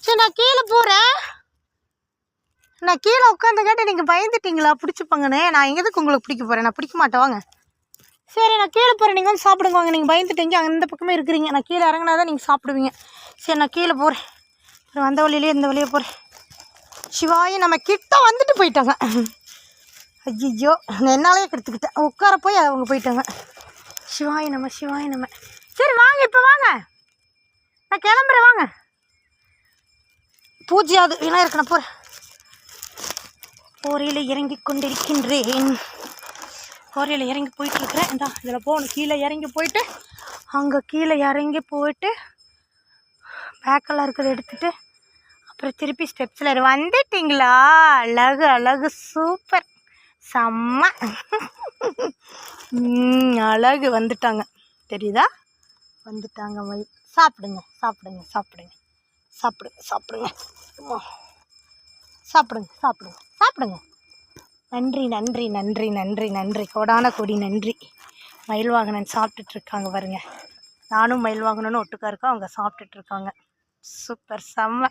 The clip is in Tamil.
சரி நான் கீழே போகிறேன். நான் கீழே உட்காந்துக்காட்டி நீங்கள் பயந்துட்டீங்களா பிடிச்சிப்பாங்கன்னு? நான் எதுக்கு உங்களுக்கு பிடிக்க போகிறேன்? நான் பிடிக்க மாட்டேன் வாங்க. சரி நான் கீழே போகிறேன், நீங்கள் வந்து சாப்பிடுங்க வாங்க. நீங்கள் பயந்துட்டீங்க, அந்த பக்கமே இருக்கிறீங்க. நான் கீழே இறங்கினா தான் நீங்கள் சாப்பிடுவீங்க. சரி நான் கீழே போகிறேன். அந்த வழியிலே இந்த வழியே போகிறேன். சிவாயி நம்ம கிட்ட வந்துட்டு போயிட்டாங்க. ஐயோ என்னாலேயே கெடுத்துக்கிட்டேன். உட்கார போய் அவங்க போயிட்டாங்க. சிவாயி நம்ம சிவாயி நம்ம. சரி வாங்க இப்போ வாங்க, நான் கிளம்புறேன் வாங்க. பூஜையாவது விநாயகருக்கு நான் போகிறேன். கோரையில் இறங்கி கொண்டிருக்கின்றேன். கோரையில் இறங்கி போயிட்டுருக்குறேன். இந்த இதில் போகணும். கீழே இறங்கி போயிட்டு அங்கே கீழே இறங்கி போயிட்டு பேக்கெல்லாம் இருக்கிறத எடுத்துகிட்டு அப்புறம் திருப்பி ஸ்டெப்ஸில் வந்துட்டிங்களா? அழகு அழகு சூப்பர் செம்ம அழகு. வந்துட்டாங்க தெரியுதா? வந்துட்டாங்க. சாப்பிடுங்க சாப்பிடுங்க சாப்பிடுங்க சாப்பிடுங்க சாப்பிடுங்க சாப்பிடுங்க சாப்பிடுங்க சாப்பிடுங்க. நன்றி நன்றி நன்றி நன்றி நன்றி, கோடான கோடி நன்றி. மயில்வாகனன் சாப்பிட்டுட்ருக்காங்க பாருங்க. நானும் மயில்வாகனனும் ஒட்டுக்கா இருக்கோம். அவங்க சாப்பிட்டுட்ருக்காங்க. சூப்பர் செம்ம.